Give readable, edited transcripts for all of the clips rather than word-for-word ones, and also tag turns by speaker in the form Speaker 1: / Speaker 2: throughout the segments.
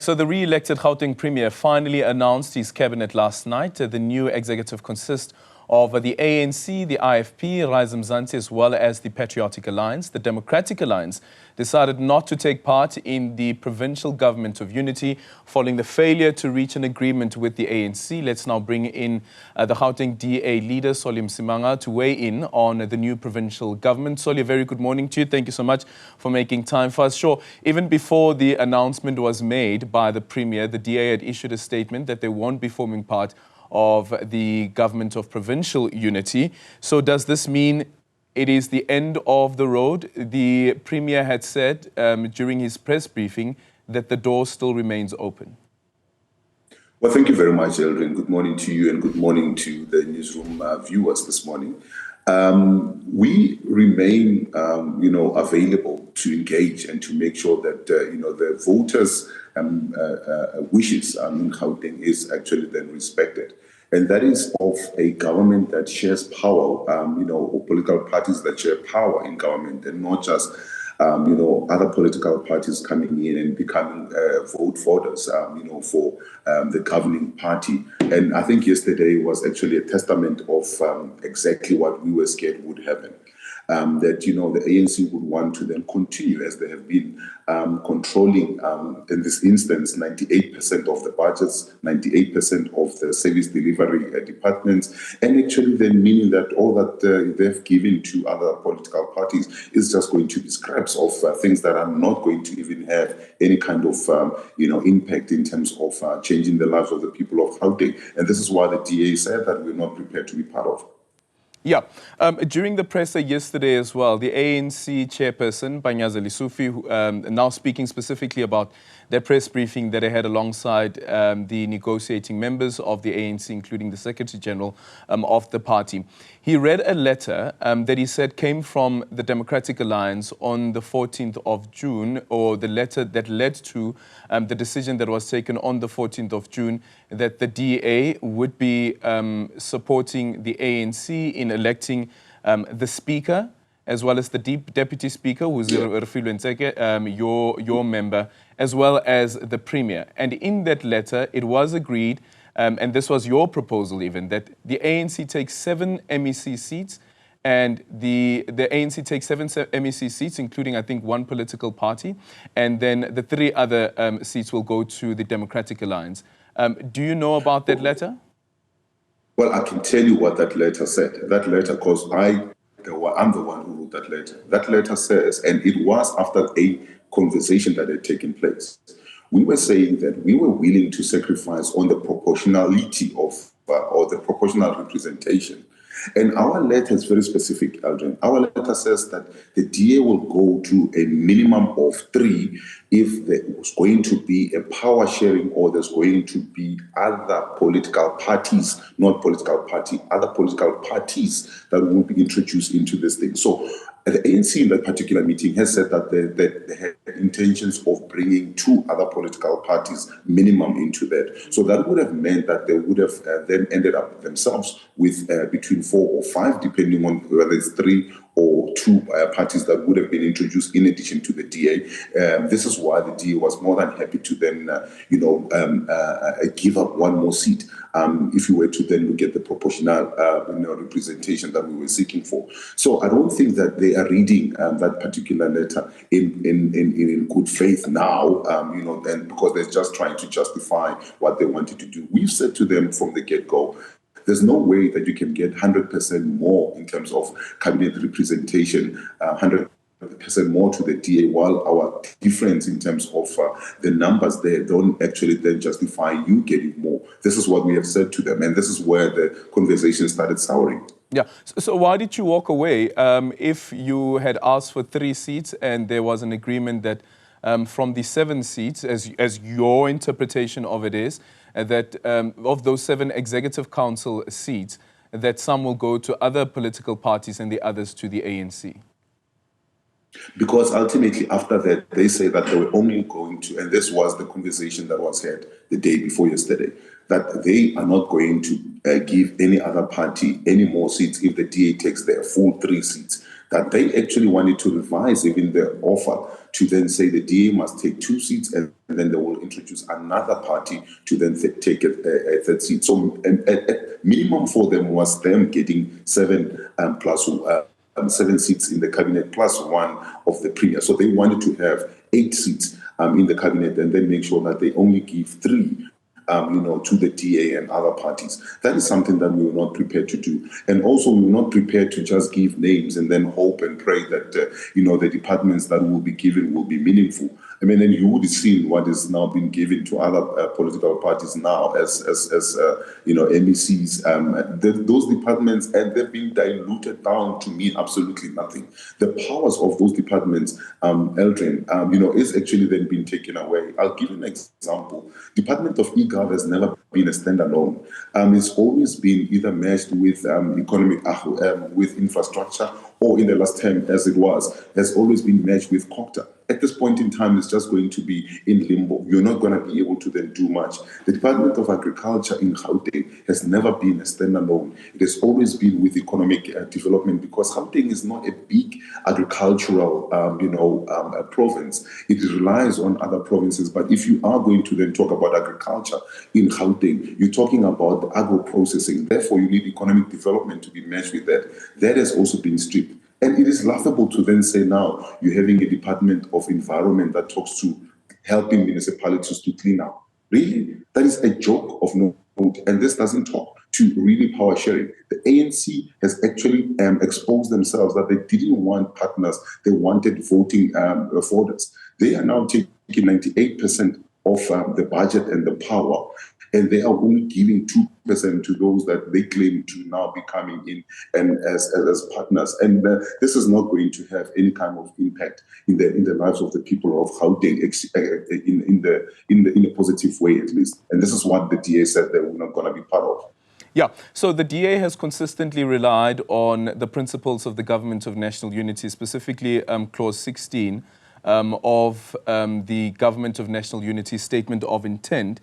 Speaker 1: So the re-elected Gauteng Premier finally announced his cabinet last night. The new executive consists of the ANC, the IFP, Mzansi, as well as the Patriotic Alliance. The Democratic Alliance decided not to take part in the provincial government of unity following the failure to reach an agreement with the ANC. Let's now bring in the Gauteng DA leader, Solly Msimanga, to weigh in on the new provincial government. Solly, a very good morning to you. Thank you so much for making time for us. Sure, even before the announcement was made by the Premier, the DA had issued a statement that they won't be forming part of the government of provincial unity. So does this mean it is the end of the road? The Premier had said during his press briefing that the door still remains open.
Speaker 2: Well, thank you very much, Eldrin. Good morning to you and good morning to the newsroom viewers this morning. We remain, available to engage and to make sure that, the voters' wishes in Gauteng is actually then respected. And that is of a government that shares power, or political parties that share power in government, and not just, other political parties coming in and becoming vote voters, for the governing party. And I think yesterday was actually a testament of exactly what we were scared would happen. That, the ANC would want to then continue as they have been controlling, in this instance, 98% of the budgets, 98% of the service delivery departments, and actually then meaning that all that they've given to other political parties is just going to be scraps of things that are not going to even have any kind of, impact in terms of changing the lives of the people of Gauteng. And this is why the DA said that we're not prepared to be part of.
Speaker 1: Yeah. During the presser yesterday as well, the ANC chairperson, Panyaza Lesufi, now speaking specifically about their press briefing that they had alongside the negotiating members of the ANC, including the Secretary General of the party. He read a letter that he said came from the Democratic Alliance on the 14th of June, or the letter that led to the decision that was taken on the 14th of June, that the DA would be supporting the ANC in electing the Speaker, as well as the Deputy Speaker, who's your member, as well as the Premier. And in that letter, it was agreed, and this was your proposal even, that the ANC takes 7 MEC seats, and the ANC takes 7 MEC seats, including, I think, 1 political party, and then the 3 other seats will go to the Democratic Alliance. Do you know about that letter?
Speaker 2: Well, I can tell you what that letter said. That letter, because I'm the one who wrote that letter. That letter says, and it was after a conversation that had taken place, we were saying that we were willing to sacrifice on the proportionality of, or the proportional representation. And our letter is very specific, Aldrin. Our letter says that the DA will go to a minimum of 3 if there's going to be a power sharing, or there's going to be other political parties, not political party, other political parties that will be introduced into this thing. So the ANC in that particular meeting has said that they had intentions of bringing 2 other political parties minimum into that. So that would have meant that they would have then ended up themselves with between 4 or 5, depending on whether it's 3 or 2 parties that would have been introduced in addition to the DA. This is why the DA was more than happy to then, give up 1 more seat if you were to then look at the proportional representation that we were seeking for. So I don't think that they are reading that particular letter in good faith now, and because they're just trying to justify what they wanted to do. We've said to them from the get-go, there's no way that you can get 100% more in terms of cabinet representation, 100% more to the DA, while our difference in terms of the numbers there don't actually then justify you getting more. This is what we have said to them, and this is where the conversation started souring.
Speaker 1: Yeah. So why did you walk away if you had asked for 3 seats and there was an agreement that from the 7 seats, as your interpretation of it is, that of those 7 executive council seats, that some will go to other political parties and the others to the ANC?
Speaker 2: Because ultimately after that, they say that they were only going to, and this was the conversation that was had the day before yesterday, that they are not going to give any other party any more seats if the DA takes their full 3 seats, that they actually wanted to revise even their offer to then say the DA must take 2 seats, and then they will introduce another party to then take a third seat. So at minimum for them was them getting 7 seats in the cabinet plus 1 of the premier. So they wanted to have 8 seats in the cabinet, and then make sure that they only give 3 to the DA and other parties. That is something that we were not prepared to do. And also, we were not prepared to just give names and then hope and pray that, the departments that will be given will be meaningful. I mean, and you would have seen what is now being given to other political parties now as MECs. Those departments, and they've been diluted down to mean absolutely nothing. The powers of those departments, Eldrin, is actually then being taken away. I'll give you an example. Department of eGov has never been a standalone. It's always been either merged with with infrastructure, or in the last term, as it was, has always been merged with COCTA. At this point in time, it's just going to be in limbo. You're not going to be able to then do much. The Department of Agriculture in Gauteng has never been a standalone. It has always been with economic development, because Gauteng is not a big agricultural, province. It relies on other provinces. But if you are going to then talk about agriculture in Gauteng, you're talking about agro-processing. Therefore, you need economic development to be matched with that. That has also been stripped. And it is laughable to then say now you're having a Department of Environment that talks to helping municipalities to clean up. Really? That is a joke of no note. And this doesn't talk to really power sharing. The ANC has actually exposed themselves that they didn't want partners. They wanted voting voters. They are now taking 98% of the budget and the power, and they are only giving 2% to those that they claim to now be coming in and as partners. And this is not going to have any kind of impact in the lives of the people of Gauteng in a positive way, at least. And this is what the DA said they were not going to be part of.
Speaker 1: Yeah, so the DA has consistently relied on the principles of the Government of National Unity, specifically Clause 16 of the Government of National Unity Statement of Intent.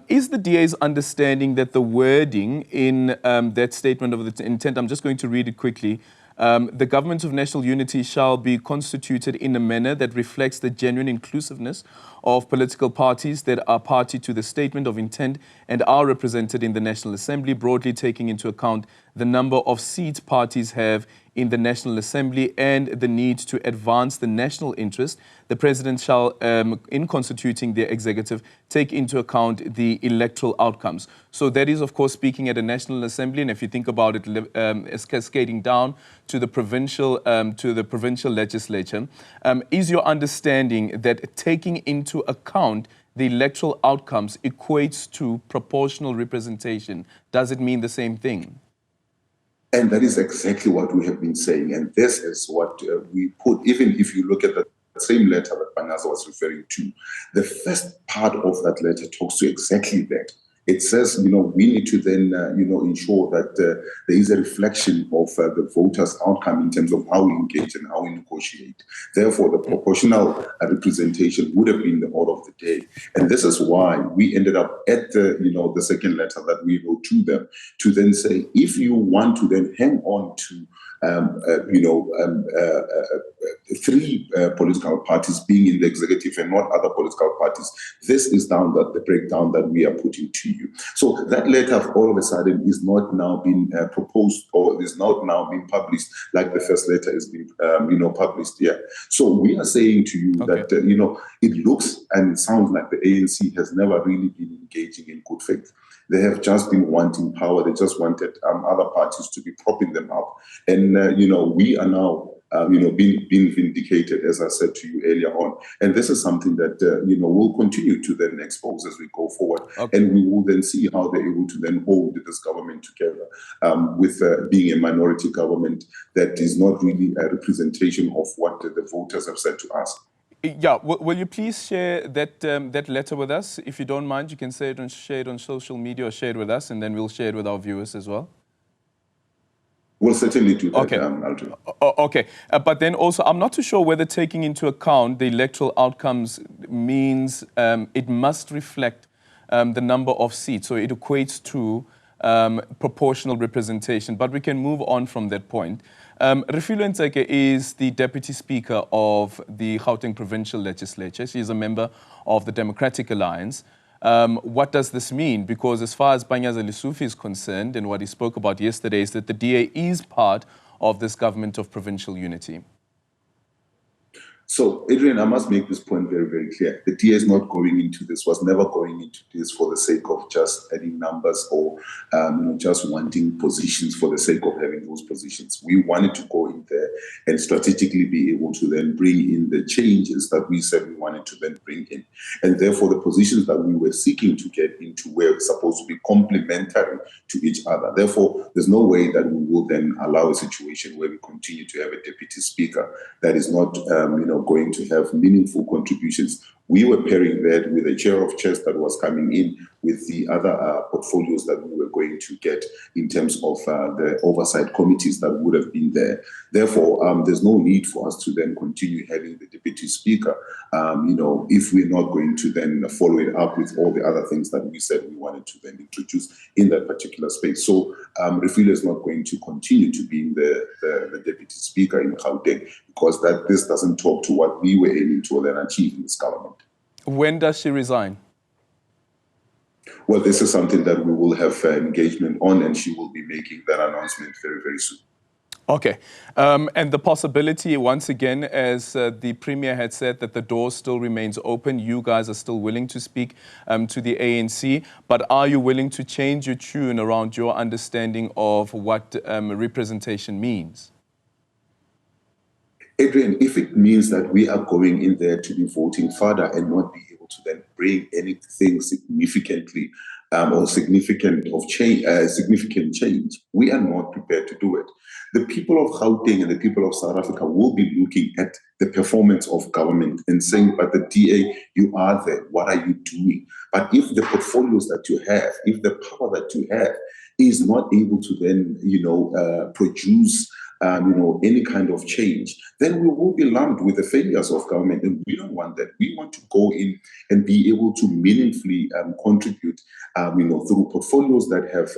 Speaker 1: Is the DA's understanding that the wording in that Statement of Intent, I'm just going to read it quickly, the Government of National Unity shall be constituted in a manner that reflects the genuine inclusiveness of political parties that are party to the Statement of Intent and are represented in the National Assembly, broadly taking into account the number of seats parties have in the National Assembly and the need to advance the national interest. The President shall, in constituting the executive, take into account the electoral outcomes. So that is, of course, speaking at a National Assembly, and if you think about it, it's cascading down to the provincial legislature. Is your understanding that taking into account the electoral outcomes equates to proportional representation? Does it mean the same thing?
Speaker 2: And that is exactly what we have been saying. And this is what we put, even if you look at the same letter that Panyaza was referring to, the first part of that letter talks to exactly that. It says, we need to then, ensure that there is a reflection of the voters' outcome in terms of how we engage and how we negotiate. Therefore, the proportional representation would have been the order of the day. And this is why we ended up at the second letter that we wrote to them to then say, if you want to then hang on to three political parties being in the executive and not other political parties. This is the breakdown that we are putting to you. So that letter, all of a sudden, is not now being proposed or is not now being published like the first letter is being published here. So we are saying to you that it looks and sounds like the ANC has never really been engaging in good faith. They have just been wanting power. They just wanted other parties to be propping them up. And, we are now, being vindicated, as I said to you earlier on. And this is something that, we'll continue to then expose as we go forward. Okay. And we will then see how they're able to then hold this government together with being a minority government that is not really a representation of what the voters have said to us.
Speaker 1: Yeah, will you please share that letter with us? If you don't mind, you can share it on social media or share it with us, and then we'll share it with our viewers as well.
Speaker 2: We'll certainly do that,
Speaker 1: okay.
Speaker 2: Aldrin.
Speaker 1: Okay, but then also, I'm not too sure whether taking into account the electoral outcomes means it must reflect the number of seats, so it equates to proportional representation, but we can move on from that point. Refilwe Ntseke is the Deputy Speaker of the Gauteng Provincial Legislature. She is a member of the Democratic Alliance. What does this mean? Because as far as Panyaza Lesufi is concerned, and what he spoke about yesterday, is that the DA is part of this government of provincial unity.
Speaker 2: So, Adrian, I must make this point very, very clear. The DA is not going into this, was never going into this for the sake of just adding numbers or just wanting positions for the sake of having those positions. We wanted to go in there and strategically be able to then bring in the changes that we said we wanted to then bring in. And therefore, the positions that we were seeking to get into were supposed to be complementary to each other. Therefore, there's no way that we will then allow a situation where we continue to have a deputy speaker that is not, going to have meaningful contributions. We were pairing that with a chair of chairs that was coming in with the other portfolios that we were going to get in terms of the oversight committees that would have been there. Therefore, there's no need for us to then continue having the deputy speaker, if we're not going to then follow it up with all the other things that we said we wanted to then introduce in that particular space. So Refilwe is not going to continue to be the deputy speaker in Gauteng because this doesn't talk to what we were aiming to then achieve in this government.
Speaker 1: When does she resign?
Speaker 2: Well, this is something that we will have engagement on, and she will be making that announcement very, very soon.
Speaker 1: Okay. And the possibility, once again, as the Premier had said, that the door still remains open. You guys are still willing to speak to the ANC, but are you willing to change your tune around your understanding of what representation means?
Speaker 2: Adrian, if it means that we are going in there to be voting further and not be able to then bring anything significantly or significant change, we are not prepared to do it. The people of Gauteng and the people of South Africa will be looking at the performance of government and saying, but the DA, you are there, what are you doing? But if the portfolios that you have, if the power that you have is not able to then, produce any kind of change, then we will be lumped with the failures of government. And we don't want that. We want to go in and be able to meaningfully contribute, through portfolios that have,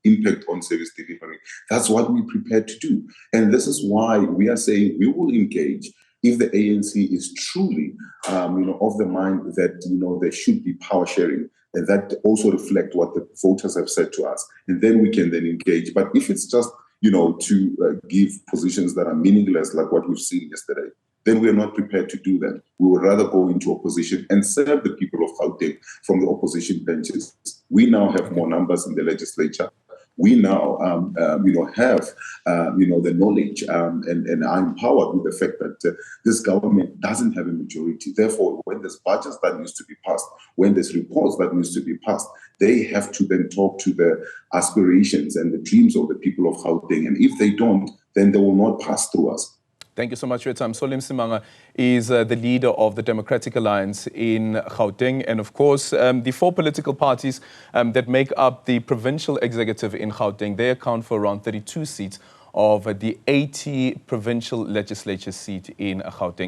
Speaker 2: impact on service delivery. That's what we're prepared to do. And this is why we are saying we will engage if the ANC is truly, of the mind that, there should be power sharing. And that also reflect what the voters have said to us. And then we can then engage. But if it's just to give positions that are meaningless, like what we've seen yesterday, then we are not prepared to do that. We would rather go into opposition and serve the people of Gauteng from the opposition benches. We now have more numbers in the legislature. We now, have, the knowledge and are empowered with the fact that this government doesn't have a majority. Therefore, when there's budgets that needs to be passed, when there's reports that needs to be passed, they have to then talk to the aspirations and the dreams of the people of Gauteng. And if they don't, then they will not pass through us.
Speaker 1: Thank you so much for your time. Solly Msimanga is the leader of the Democratic Alliance in Gauteng. And of course, the four political parties that make up the provincial executive in Gauteng, they account for around 32 seats of the 80 provincial legislature seat in Gauteng.